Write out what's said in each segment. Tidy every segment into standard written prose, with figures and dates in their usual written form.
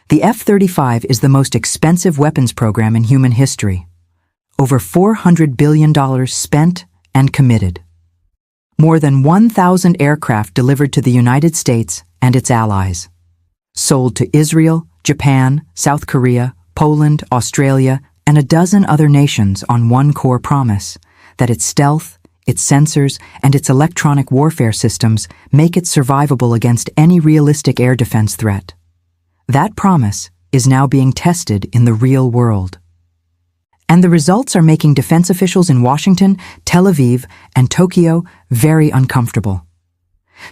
The F-35 is the most expensive weapons program in human history. Over $400 billion spent and committed. More than 1,000 aircraft delivered to the United States and its allies. Sold to Israel, Japan, South Korea, Poland, Australia, and a dozen other nations on one core promise, that its stealth, its sensors, and its electronic warfare systems make it survivable against any realistic air defense threat. That promise is now being tested in the real world. And the results are making defense officials in Washington, Tel Aviv, and Tokyo very uncomfortable.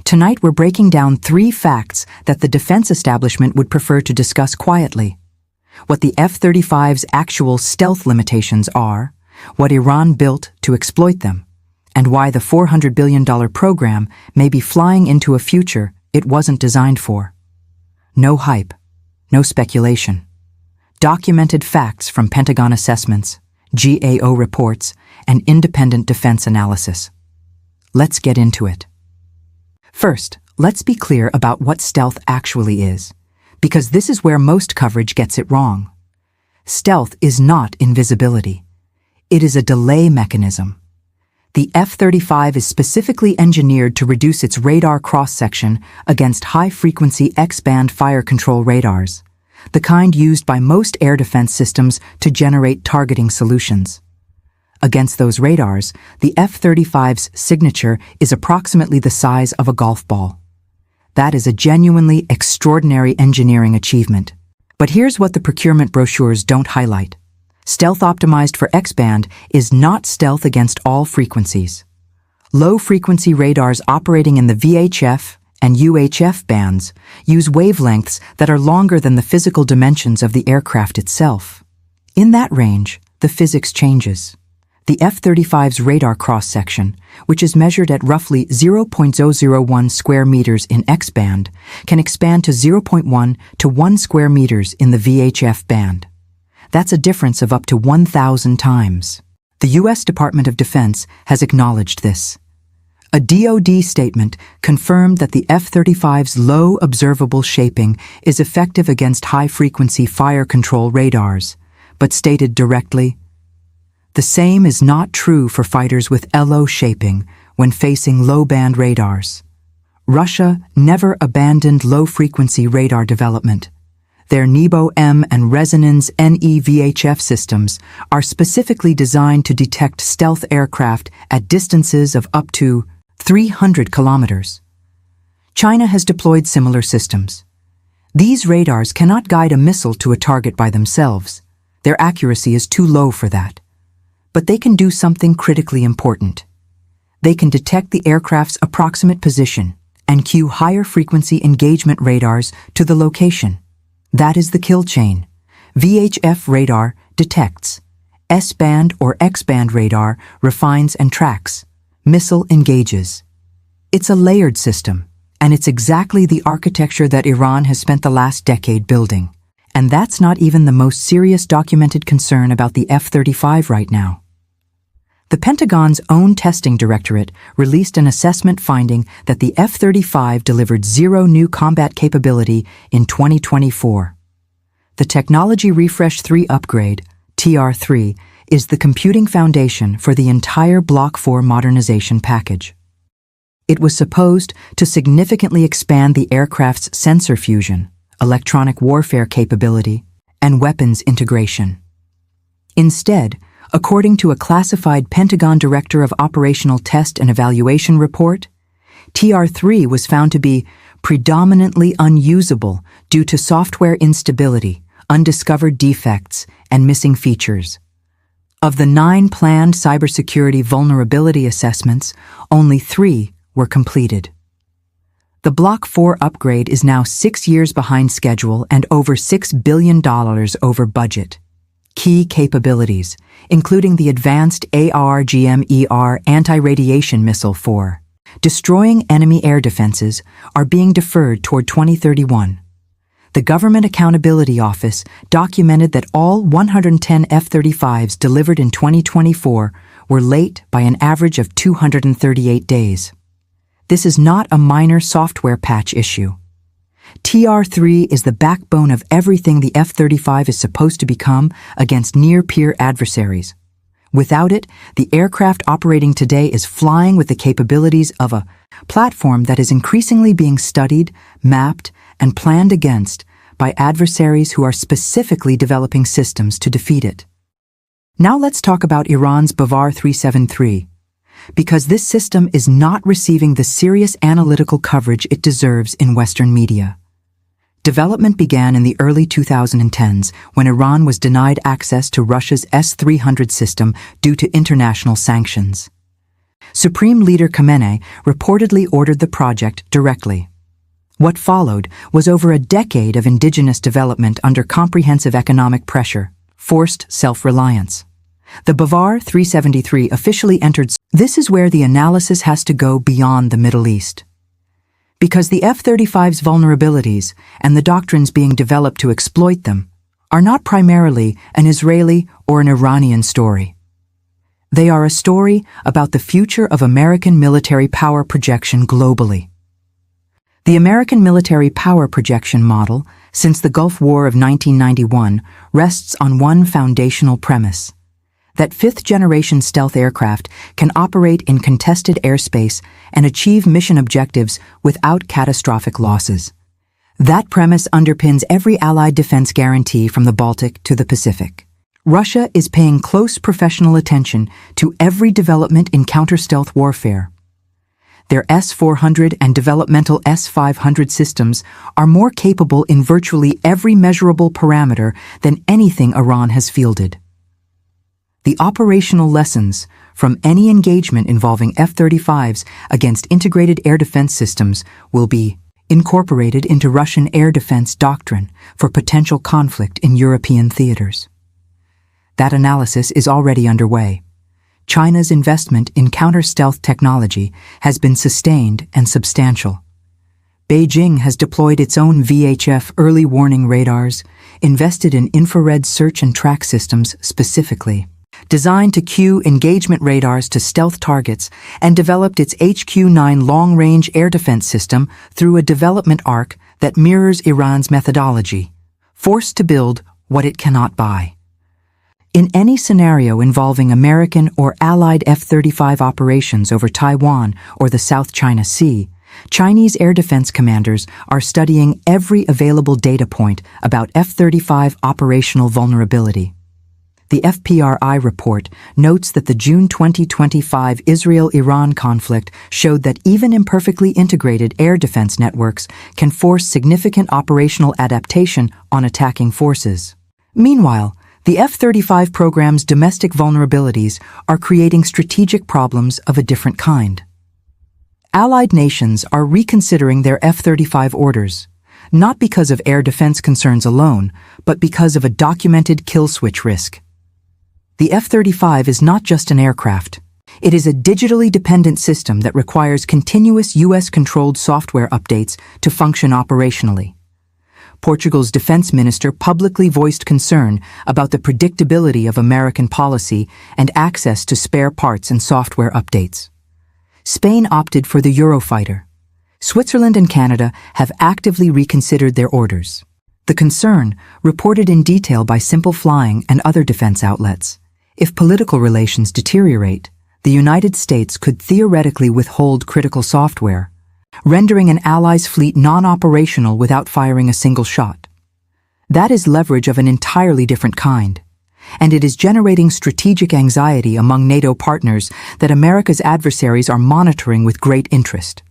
Tonight we're breaking down 3 facts that the defense establishment would prefer to discuss quietly. What the F-35's actual stealth limitations are, what Iran built to exploit them, and why the $400 billion program may be flying into a future it wasn't designed for. No hype, no speculation. Documented facts from Pentagon assessments, GAO reports, and independent defense analysis. Let's get into it. First, let's be clear about what stealth actually is, because this is where most coverage gets it wrong. Stealth is not invisibility. It is a delay mechanism. The F-35 is specifically engineered to reduce its radar cross-section against high-frequency X-band fire control radars, the kind used by most air defense systems to generate targeting solutions. Against those radars, the F-35's signature is approximately the size of a golf ball. That is a genuinely extraordinary engineering achievement. But here's what the procurement brochures don't highlight. Stealth optimized for X-band is not stealth against all frequencies. Low-frequency radars operating in the VHF and UHF bands use wavelengths that are longer than the physical dimensions of the aircraft itself. In that range, the physics changes. The F-35's radar cross-section, which is measured at roughly 0.001 square meters in X-band, can expand to 0.1 to 1 square meters in the VHF band. That's a difference of up to 1,000 times. The U.S. Department of Defense has acknowledged this. A DoD statement confirmed that the F-35's low observable shaping is effective against high-frequency fire control radars, but stated directly, the same is not true for fighters with LO shaping when facing low-band radars. Russia never abandoned low-frequency radar development. Their Nebo-M and Resonance NE VHF systems are specifically designed to detect stealth aircraft at distances of up to 300 kilometers. China has deployed similar systems. These radars cannot guide a missile to a target by themselves. Their accuracy is too low for that. But they can do something critically important. They can detect the aircraft's approximate position and cue higher frequency engagement radars to the location. That is the kill chain. VHF radar detects. S-band or X-band radar refines and tracks. Missile engages. It's a layered system, and it's exactly the architecture that Iran has spent the last decade building. And that's not even the most serious documented concern about the F-35 right now. The Pentagon's own testing directorate released an assessment finding that the F-35 delivered 0 new combat capability in 2024. The Technology Refresh 3 upgrade, TR3, is the computing foundation for the entire Block 4 modernization package. It was supposed to significantly expand the aircraft's sensor fusion, electronic warfare capability, and weapons integration. Instead, according to a classified Pentagon Director of Operational Test and Evaluation report, TR3 was found to be predominantly unusable due to software instability, undiscovered defects, and missing features. Of the 9 planned cybersecurity vulnerability assessments, only 3 were completed. The Block 4 upgrade is now 6 years behind schedule and over $6 billion over budget. Key capabilities, including the advanced ARGM-ER anti-radiation missile for destroying enemy air defenses, are being deferred toward 2031. The Government Accountability Office documented that all 110 F-35s delivered in 2024 were late by an average of 238 days. This is not a minor software patch issue. TR-3 is the backbone of everything the F-35 is supposed to become against near-peer adversaries. Without it, the aircraft operating today is flying with the capabilities of a platform that is increasingly being studied, mapped, and planned against by adversaries who are specifically developing systems to defeat it. Now let's talk about Iran's Bavar 373, because this system is not receiving the serious analytical coverage it deserves in Western media. Development began in the early 2010s when Iran was denied access to Russia's S-300 system due to international sanctions. Supreme Leader Khamenei reportedly ordered the project directly. What followed was over a decade of indigenous development under comprehensive economic pressure, forced self-reliance. The Bavar 373 officially entered. This is where the analysis has to go beyond the Middle East. Because the F-35's vulnerabilities and the doctrines being developed to exploit them are not primarily an Israeli or an Iranian story. They are a story about the future of American military power projection globally. The American military power projection model, since the Gulf War of 1991, rests on one foundational premise: that fifth-generation stealth aircraft can operate in contested airspace and achieve mission objectives without catastrophic losses. That premise underpins every Allied defense guarantee from the Baltic to the Pacific. Russia is paying close professional attention to every development in counter-stealth warfare. Their S-400 and developmental S-500 systems are more capable in virtually every measurable parameter than anything Iran has fielded. The operational lessons from any engagement involving F-35s against integrated air defense systems will be incorporated into Russian air defense doctrine for potential conflict in European theaters. That analysis is already underway. China's investment in counter-stealth technology has been sustained and substantial. Beijing has deployed its own VHF early warning radars, invested in infrared search and track systems specifically, designed to cue engagement radars to stealth targets, and developed its HQ-9 long-range air defense system through a development arc that mirrors Iran's methodology, forced to build what it cannot buy. In any scenario involving American or Allied F-35 operations over Taiwan or the South China Sea, Chinese air defense commanders are studying every available data point about F-35 operational vulnerability. The FPRI report notes that the June 2025 Israel-Iran conflict showed that even imperfectly integrated air defense networks can force significant operational adaptation on attacking forces. Meanwhile, the F-35 program's domestic vulnerabilities are creating strategic problems of a different kind. Allied nations are reconsidering their F-35 orders, not because of air defense concerns alone, but because of a documented kill switch risk. The F-35 is not just an aircraft. It is a digitally dependent system that requires continuous US-controlled software updates to function operationally. Portugal's defense minister publicly voiced concern about the predictability of American policy and access to spare parts and software updates. Spain opted for the Eurofighter. Switzerland and Canada have actively reconsidered their orders. The concern, reported in detail by Simple Flying and other defense outlets: if political relations deteriorate, the United States could theoretically withhold critical software, rendering an ally's fleet non-operational without firing a single shot. That is leverage of an entirely different kind, and it is generating strategic anxiety among NATO partners that America's adversaries are monitoring with great interest.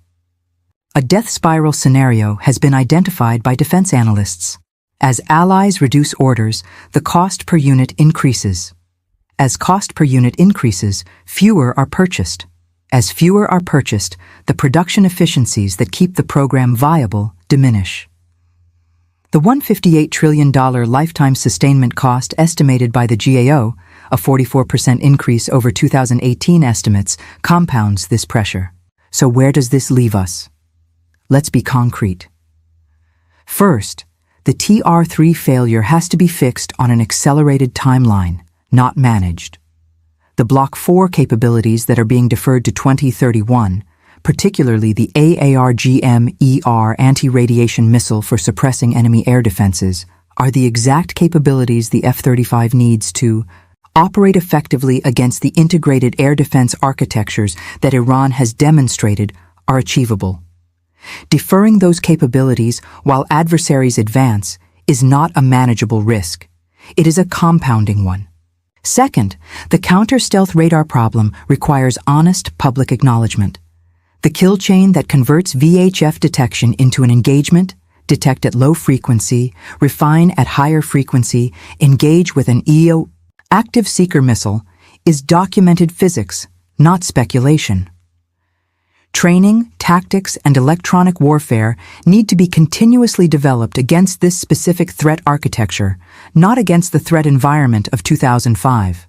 A death spiral scenario has been identified by defense analysts. As allies reduce orders, the cost per unit increases. As cost per unit increases, fewer are purchased. As fewer are purchased, the production efficiencies that keep the program viable diminish. The $158 trillion lifetime sustainment cost estimated by the GAO, a 44% increase over 2018 estimates, compounds this pressure. So where does this leave us? Let's be concrete. First, the TR-3 failure has to be fixed on an accelerated timeline, not managed. The Block 4 capabilities that are being deferred to 2031, particularly the AARGM-ER anti-radiation missile for suppressing enemy air defenses, are the exact capabilities the F-35 needs to operate effectively against the integrated air defense architectures that Iran has demonstrated are achievable. Deferring those capabilities while adversaries advance is not a manageable risk. It is a compounding one. Second, the counter-stealth radar problem requires honest public acknowledgement. The kill chain that converts VHF detection into an engagement, detect at low frequency, refine at higher frequency, engage with an EO active seeker missile, is documented physics, not speculation. Training, tactics, and electronic warfare need to be continuously developed against this specific threat architecture, not against the threat environment of 2005.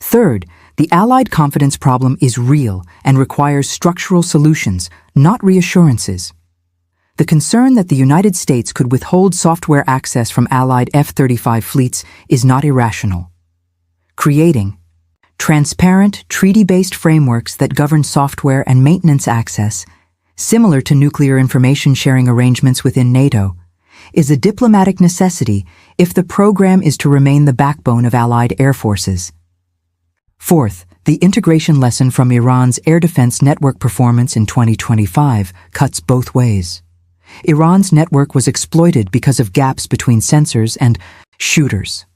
Third, the Allied confidence problem is real and requires structural solutions, not reassurances. The concern that the United States could withhold software access from Allied F-35 fleets is not irrational. Creating transparent, treaty-based frameworks that govern software and maintenance access, similar to nuclear information sharing arrangements within NATO, is a diplomatic necessity if the program is to remain the backbone of Allied air forces. Fourth, the integration lesson from Iran's air defense network performance in 2025 cuts both ways. Iran's network was exploited because of gaps between sensors and shooters.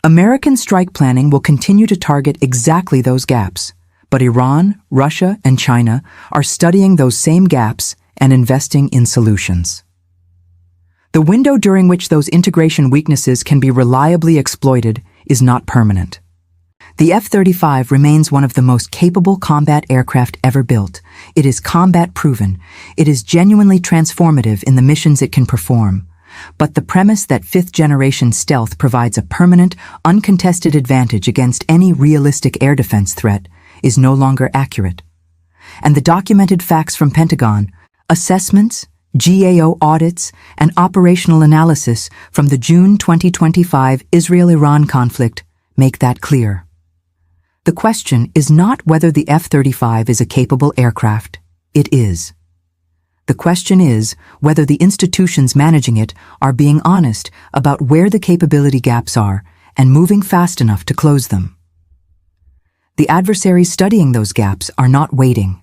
American strike planning will continue to target exactly those gaps, but Iran, Russia, and China are studying those same gaps and investing in solutions. The window during which those integration weaknesses can be reliably exploited is not permanent. The F-35 remains one of the most capable combat aircraft ever built. It is combat-proven. It is genuinely transformative in the missions it can perform. But the premise that fifth-generation stealth provides a permanent, uncontested advantage against any realistic air defense threat is no longer accurate. And the documented facts from Pentagon, assessments, GAO audits, and operational analysis from the June 2025 Israel-Iran conflict make that clear. The question is not whether the F-35 is a capable aircraft. It is. The question is whether the institutions managing it are being honest about where the capability gaps are and moving fast enough to close them. The adversaries studying those gaps are not waiting.